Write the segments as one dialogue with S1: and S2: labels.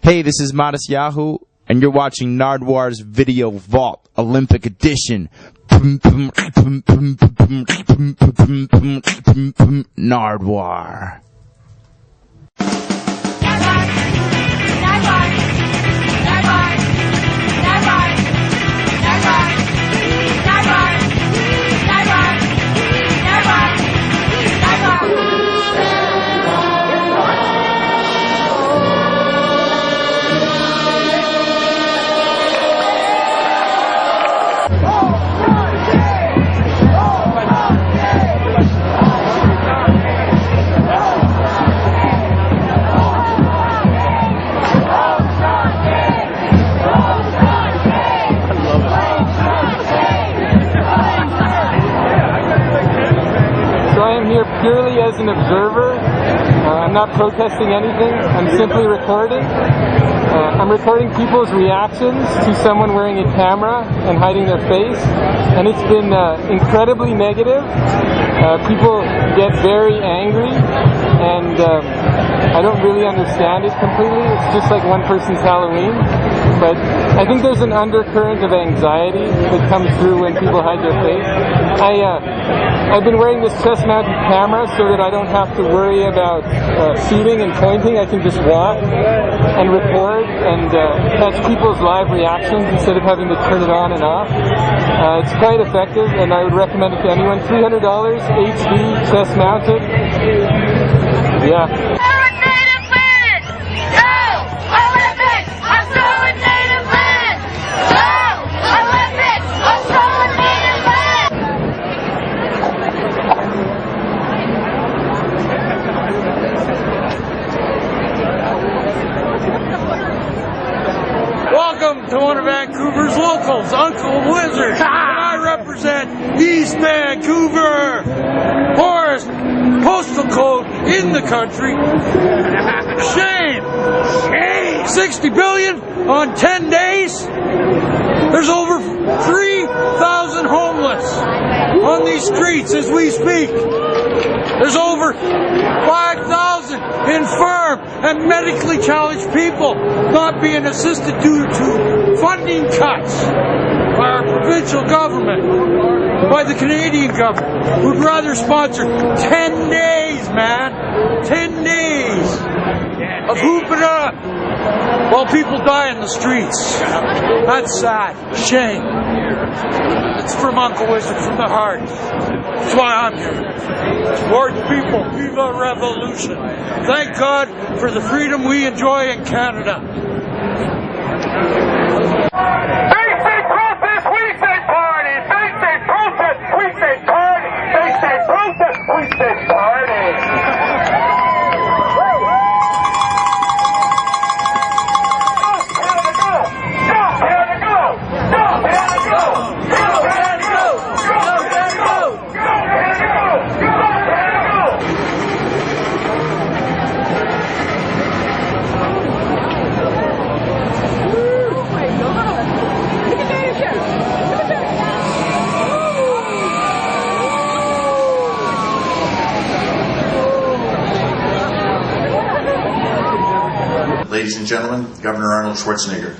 S1: Hey, this is Modest Yahoo, and you're watching Nardwuar's Video Vault Olympic Edition. Nardwuar.
S2: Purely as an observer. I'm not protesting anything. I'm simply recording. I'm recording people's reactions to someone wearing a camera and hiding their face, and it's been incredibly negative. People get very angry, and I don't really understand it completely. It's just like one person's Halloween, but I think there's an undercurrent of anxiety that comes through when people hide their face. I've been wearing this chest-mounted camera so that I don't have to worry about shooting and pointing. I can just walk and record and catch people's live reactions instead of having to turn it on and off. It's quite effective, and I would recommend it to anyone. $300, HD, chest-mounted. Yeah.
S3: Welcome to one of Vancouver's locals, Uncle Blizzard. And I represent East Vancouver, poorest postal code in the country. Shame. 60 billion on 10 days. There's over 3,000 homeless on these streets as we speak. There's over 5,000 infirm and medically challenged people not being assisted due to funding cuts by our provincial government, by the Canadian government, who'd rather sponsor 10 days, man. 10 days of hooping up while people die in the streets. That's sad. Shame. It's from Uncle Wizard, from the heart. That's why I'm here. Lord people, viva revolution. Thank God for the freedom we enjoy in Canada.
S4: They say protest, we say party. They say protest, we say party. They say protest, we say party.
S5: Ladies and gentlemen, Governor Arnold Schwarzenegger.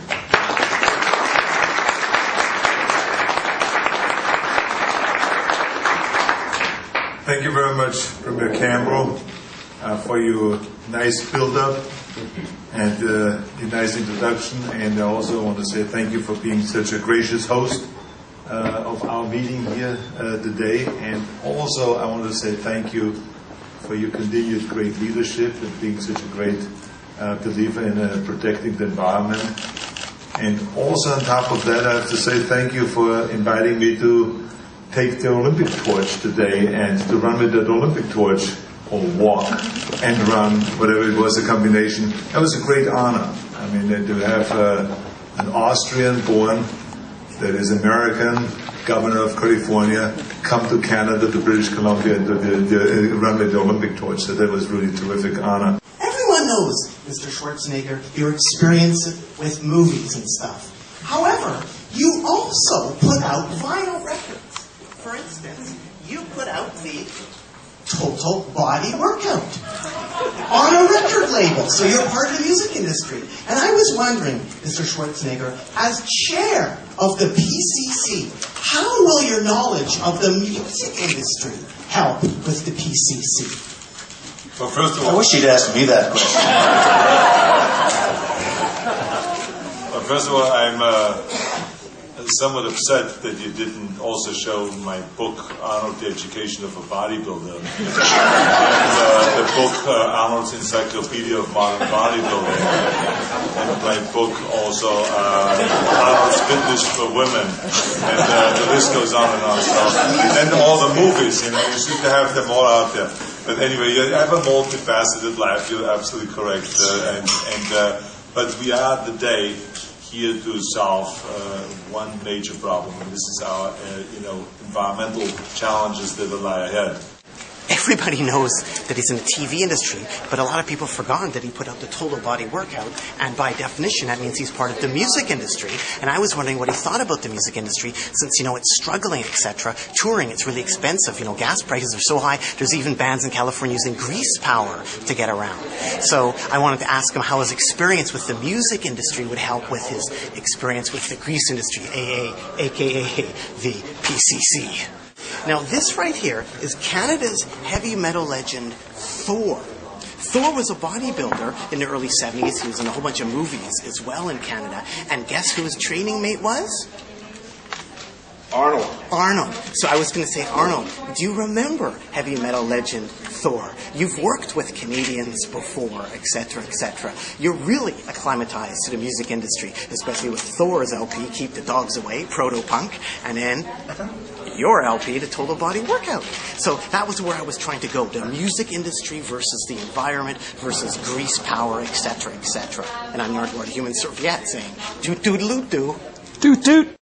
S6: Thank you very much, Premier Campbell, for your nice build-up and your nice introduction. And I also want to say thank you for being such a gracious host of our meeting here today. And also I want to say thank you for your continued great leadership and being such a great believer in protecting the environment. And also on top of that, I have to say thank you for inviting me to take the Olympic torch today and to run with that Olympic torch, or walk and run, whatever it was, a combination. That was a great honor. I mean, to have an Austrian born that is American, governor of California, come to Canada, to British Columbia, and to run with the Olympic torch. So that was really a terrific honor.
S7: Everyone knows, Mr. Schwarzenegger, your experience with movies and stuff. However, you also put out vinyl records. For instance, you put out the Total Body Workout on a record label. So you're part of the music industry. And I was wondering, Mr. Schwarzenegger, as chair of the PCC, how will your knowledge of the music industry help with the PCC?
S6: Well, first of all,
S8: I wish you'd asked me that question.
S6: I'm somewhat upset that you didn't also show my book, Arnold, the Education of a Bodybuilder. And the book, Arnold's Encyclopedia of Modern Bodybuilding. And my book also, Arnold's Fitness for Women. And the list goes on and on. And all the movies, you should have them all out there. But anyway, you have a multifaceted life, you're absolutely correct. But we are today here to solve one major problem, and this is our, environmental challenges that lie ahead.
S7: Everybody knows that he's in the TV industry, but a lot of people have forgotten that he put out the Total Body Workout, and by definition, that means he's part of the music industry. And I was wondering what he thought about the music industry, since, it's struggling, etc. Touring, it's really expensive. Gas prices are so high, there's even bands in California using grease power to get around. So I wanted to ask him how his experience with the music industry would help with his experience with the grease industry, aka the PCC. Now, this right here is Canada's heavy metal legend, Thor. Thor was a bodybuilder in the early 70s. He was in a whole bunch of movies as well in Canada. And guess who his training mate was? Arnold. So I was going to say, Arnold, do you remember heavy metal legend Thor? You've worked with Canadians before, etc., etc. You're really acclimatized to the music industry, especially with Thor's LP, Keep the Dogs Away, Proto-Punk, and then your LP, the Total Body Workout. So that was where I was trying to go, the music industry versus the environment versus grease power, etc., etc. And I'm Nardwuar, the human serviette, saying, toot-toot-loot-doo.
S1: Toot toot.